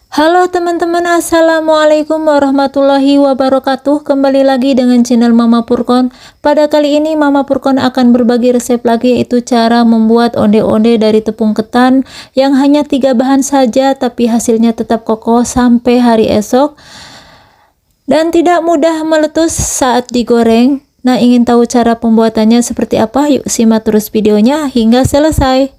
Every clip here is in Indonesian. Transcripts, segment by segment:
Halo teman-teman, assalamualaikum warahmatullahi wabarakatuh. Kembali lagi dengan channel Mama Purkon. Pada kali ini Mama Purkon akan berbagi resep lagi, yaitu cara membuat onde-onde dari tepung ketan yang hanya 3 bahan saja tapi hasilnya tetap kokoh sampai hari esok dan tidak mudah meletus saat digoreng. Nah, ingin tahu cara pembuatannya seperti apa? Yuk simak terus videonya hingga selesai.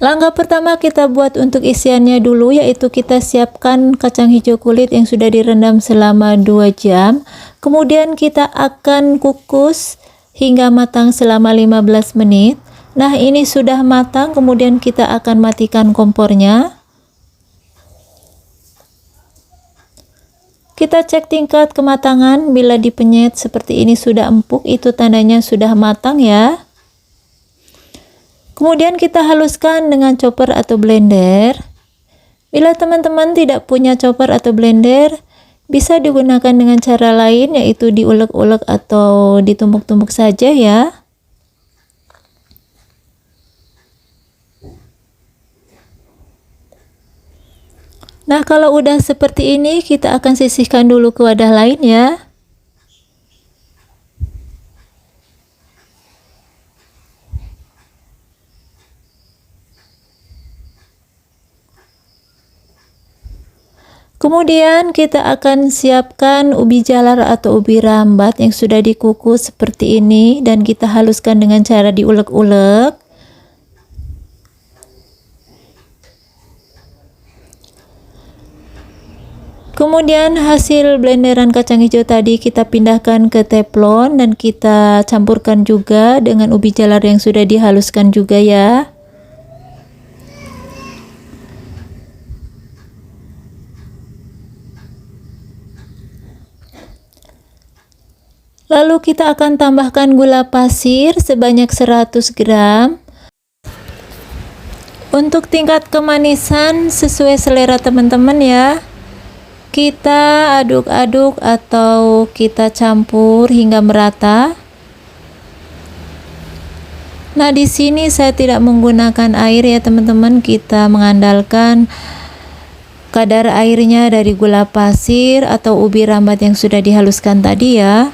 Langkah pertama kita buat untuk isiannya dulu, yaitu kita siapkan kacang hijau kulit yang sudah direndam selama 2 jam. Kemudian kita akan kukus hingga matang selama 15 menit. Nah, ini sudah matang, kemudian kita akan matikan kompornya. Kita cek tingkat kematangan, bila dipenyet seperti ini sudah empuk, itu tandanya sudah matang ya. Kemudian kita haluskan dengan chopper atau blender. Bila teman-teman tidak punya chopper atau blender, bisa digunakan dengan cara lain, yaitu diulek-ulek atau ditumbuk-tumbuk saja ya. Nah, kalau udah seperti ini, kita akan sisihkan dulu ke wadah lain ya. Kemudian kita akan siapkan ubi jalar atau ubi rambat yang sudah dikukus seperti ini, dan kita haluskan dengan cara diulek-ulek. Kemudian hasil blenderan kacang hijau tadi kita pindahkan ke teflon dan kita campurkan juga dengan ubi jalar yang sudah dihaluskan juga ya. Lalu kita akan tambahkan gula pasir sebanyak 100 gram. Untuk tingkat kemanisan sesuai selera teman-teman ya. Kita aduk-aduk atau kita campur hingga merata. Nah, di sini saya tidak menggunakan air ya teman-teman. Kita mengandalkan kadar airnya dari gula pasir atau ubi rambat yang sudah dihaluskan tadi ya.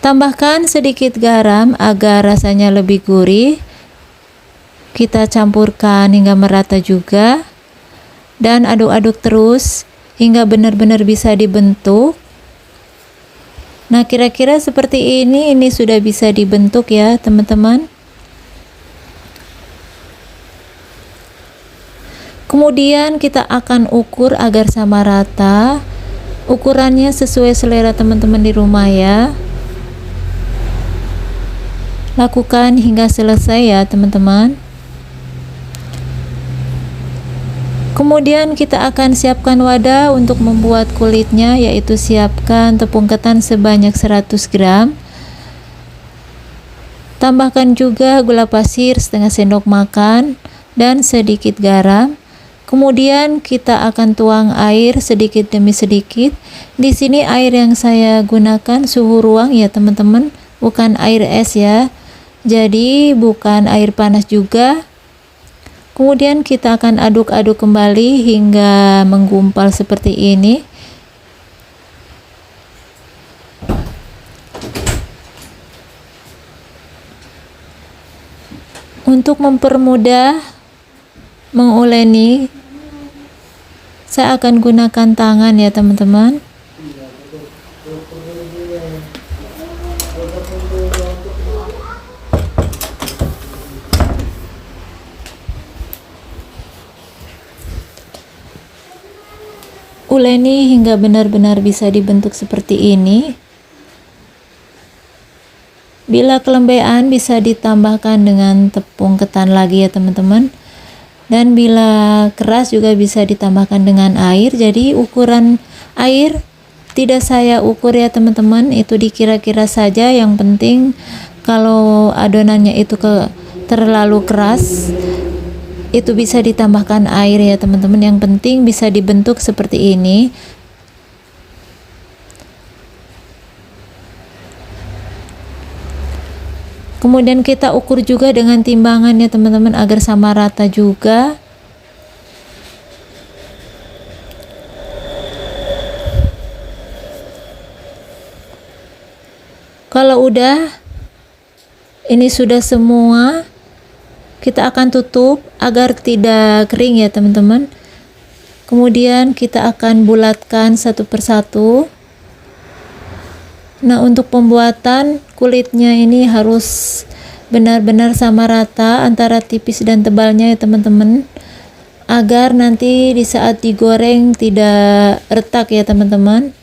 Tambahkan sedikit garam agar rasanya lebih gurih. Kita campurkan hingga merata juga. Dan aduk-aduk terus hingga benar-benar bisa dibentuk. Nah, kira-kira seperti ini sudah bisa dibentuk ya teman-teman. Kemudian kita akan ukur agar sama rata. Ukurannya sesuai selera teman-teman di rumah ya. Lakukan hingga selesai ya teman-teman. Kemudian kita akan siapkan wadah untuk membuat kulitnya, yaitu siapkan tepung ketan sebanyak 100 gram. Tambahkan juga gula pasir setengah sendok makan dan sedikit garam. Kemudian kita akan tuang air sedikit demi sedikit. Di sini air yang saya gunakan suhu ruang ya teman-teman, bukan air es ya. Jadi bukan air panas juga. Kemudian kita akan aduk-aduk kembali hingga menggumpal seperti ini. Untuk mempermudah menguleni, saya akan gunakan tangan ya teman-teman. Uleni hingga benar-benar bisa dibentuk seperti ini. Bila kelembean bisa ditambahkan dengan tepung ketan lagi ya teman-teman. Dan bila keras juga bisa ditambahkan dengan air. Jadi ukuran air tidak saya ukur ya teman-teman, itu dikira-kira saja. Yang penting kalau adonannya itu terlalu keras, itu bisa ditambahkan air ya teman-teman. Yang penting bisa dibentuk seperti ini. Kemudian kita ukur juga dengan timbangannya teman-teman agar sama rata juga. Kalau udah ini sudah semua, kita akan tutup agar tidak kering ya teman-teman. Kemudian kita akan bulatkan satu persatu. Nah, untuk pembuatan kulitnya ini harus benar-benar sama rata antara tipis dan tebalnya ya teman-teman, agar nanti di saat digoreng tidak retak ya teman-teman.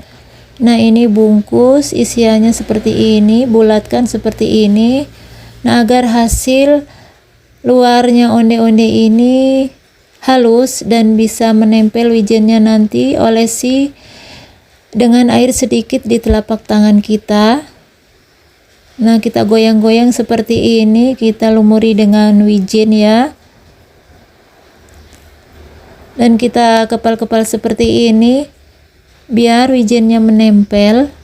Nah, ini bungkus isiannya seperti ini, bulatkan seperti ini. Nah, agar hasil luarnya onde-onde ini halus dan bisa menempel wijennya, nanti olesi dengan air sedikit di telapak tangan kita. Nah, kita goyang-goyang seperti ini, kita lumuri dengan wijen ya, dan kita kepal-kepal seperti ini biar wijennya menempel.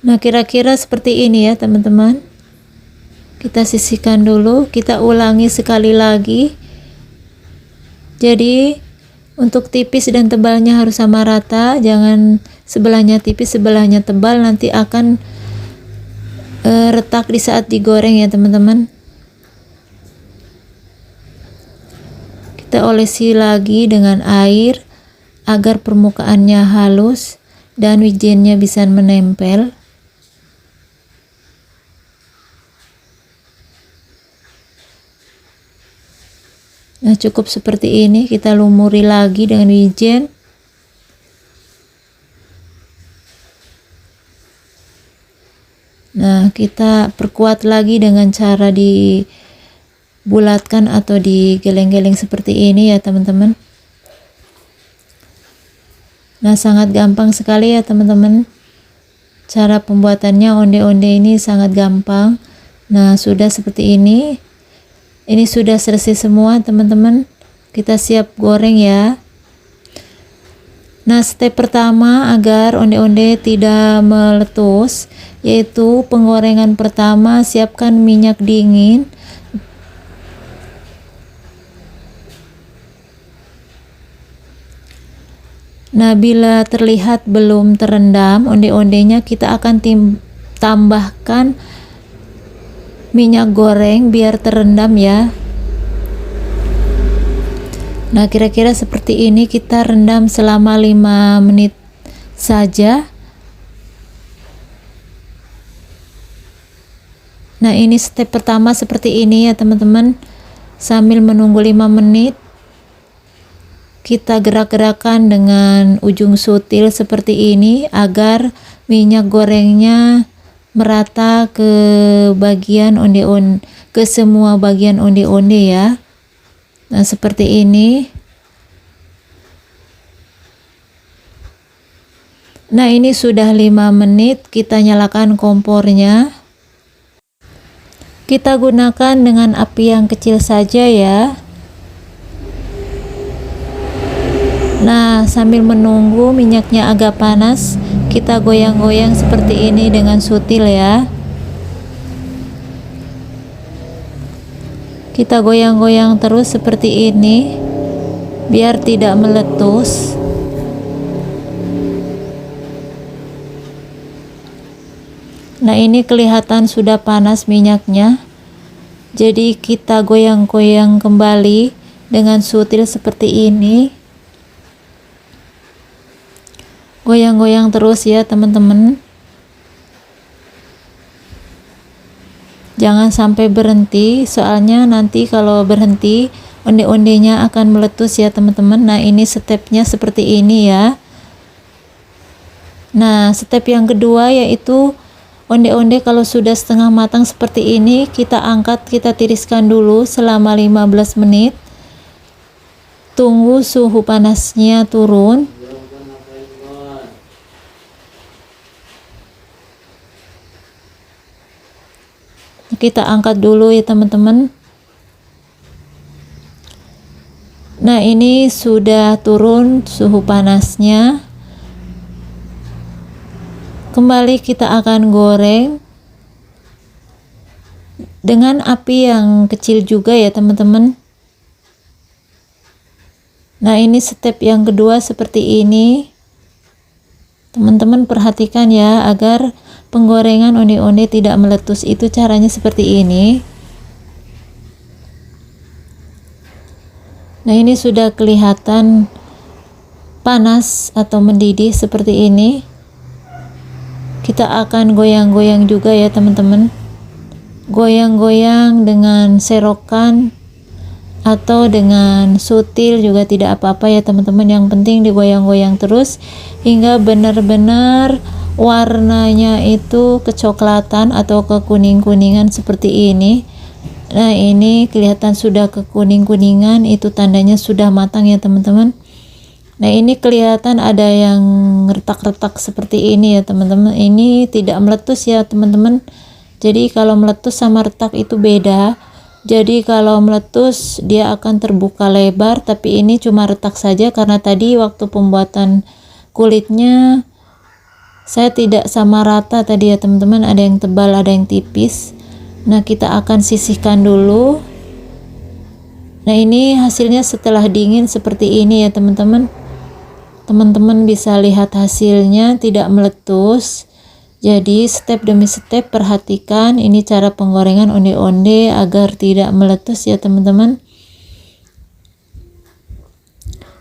Nah, kira-kira seperti ini ya teman-teman. Kita sisihkan dulu, kita ulangi sekali lagi. Jadi untuk tipis dan tebalnya harus sama rata, jangan sebelahnya tipis sebelahnya tebal, nanti akan retak di saat digoreng ya teman-teman. Kita olesi lagi dengan air agar permukaannya halus dan wijennya bisa menempel. Nah, cukup seperti ini, kita lumuri lagi dengan wijen. Nah, kita perkuat lagi dengan cara dibulatkan atau digeleng-geleng seperti ini ya teman-teman. Nah, sangat gampang sekali ya teman-teman. Cara pembuatannya onde-onde ini sangat gampang. Nah, sudah seperti ini. Ini sudah selesai semua teman-teman. Kita siap goreng ya. Nah, step pertama agar onde-onde tidak meletus, yaitu penggorengan pertama, siapkan minyak dingin. Nah, bila terlihat belum terendam onde-ondenya, kita akan tambahkan minyak goreng biar terendam ya. Nah, kira-kira seperti ini, kita rendam selama 5 menit saja. Nah, ini step pertama seperti ini ya teman-teman. Sambil menunggu 5 menit, kita gerak-gerakan dengan ujung sutil seperti ini agar minyak gorengnya merata ke bagian onde-onde, ke semua bagian onde-onde ya. Nah, seperti ini. Nah, ini sudah 5 menit, kita nyalakan kompornya. Kita gunakan dengan api yang kecil saja ya. Nah, sambil menunggu minyaknya agak panas, kita goyang-goyang seperti ini dengan sutil ya. Kita goyang-goyang terus seperti ini biar tidak meletus. Nah, ini kelihatan sudah panas minyaknya. Jadi kita goyang-goyang kembali dengan sutil seperti ini. Goyang-goyang terus ya teman-teman. Jangan sampai berhenti, soalnya nanti kalau berhenti onde-ondenya akan meletus ya teman-teman. Nah, ini stepnya seperti ini ya. Nah, step yang kedua yaitu onde-onde kalau sudah setengah matang seperti ini, kita angkat, kita tiriskan dulu selama 15 menit. Tunggu suhu panasnya turun. kita angkat dulu ya teman-teman. Nah, ini sudah turun suhu panasnya. Kembali kita akan goreng dengan api yang kecil juga ya teman-teman. Nah, ini step yang kedua seperti ini. Teman-teman perhatikan ya, agar penggorengan onde-onde tidak meletus, itu caranya seperti ini. Nah, ini sudah kelihatan panas atau mendidih seperti ini. Kita akan goyang-goyang juga ya teman-teman. Goyang-goyang dengan serokan atau dengan sutil juga tidak apa-apa ya teman-teman. Yang penting digoyang-goyang terus hingga benar-benar warnanya itu kecoklatan atau kekuning-kuningan seperti ini. Nah, ini kelihatan sudah kekuning-kuningan, itu tandanya sudah matang ya teman-teman. Nah, ini kelihatan ada yang retak-retak seperti ini ya teman-teman. Ini tidak meletus ya teman-teman. Jadi kalau meletus sama retak itu beda. Jadi kalau meletus dia akan terbuka lebar, tapi ini cuma retak saja karena tadi waktu pembuatan kulitnya saya tidak sama rata tadi ya teman-teman, ada yang tebal ada yang tipis. Nah, kita akan sisihkan dulu. Nah, ini hasilnya setelah dingin seperti ini ya teman-teman. Teman-teman bisa lihat hasilnya tidak meletus. Jadi step demi step perhatikan ini cara penggorengan onde-onde agar tidak meletus ya teman-teman.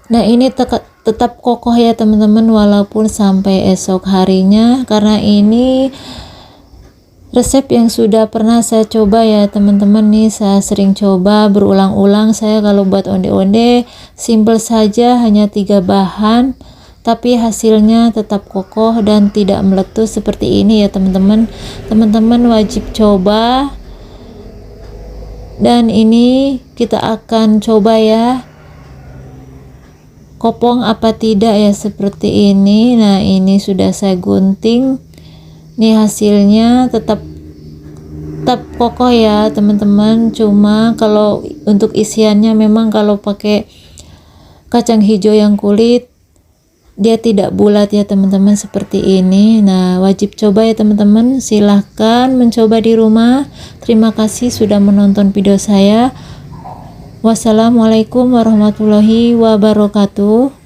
Nah, ini tetap kokoh ya teman-teman walaupun sampai esok harinya, karena ini resep yang sudah pernah saya coba ya teman-teman. Nih saya sering coba berulang-ulang. Saya kalau buat onde-onde simple saja, hanya 3 bahan, tapi hasilnya tetap kokoh dan tidak meletus seperti ini ya teman-teman. Teman-teman wajib coba. Dan ini kita akan coba ya, kopong apa tidak ya seperti ini. Nah, ini sudah saya gunting. Nih hasilnya tetap kokoh ya teman-teman. Cuma kalau untuk isiannya memang kalau pakai kacang hijau yang kulit dia tidak bulat ya teman-teman seperti ini. Nah, wajib coba ya teman-teman. Silahkan mencoba di rumah. Terima kasih sudah menonton video saya. Wassalamualaikum warahmatullahi wabarakatuh.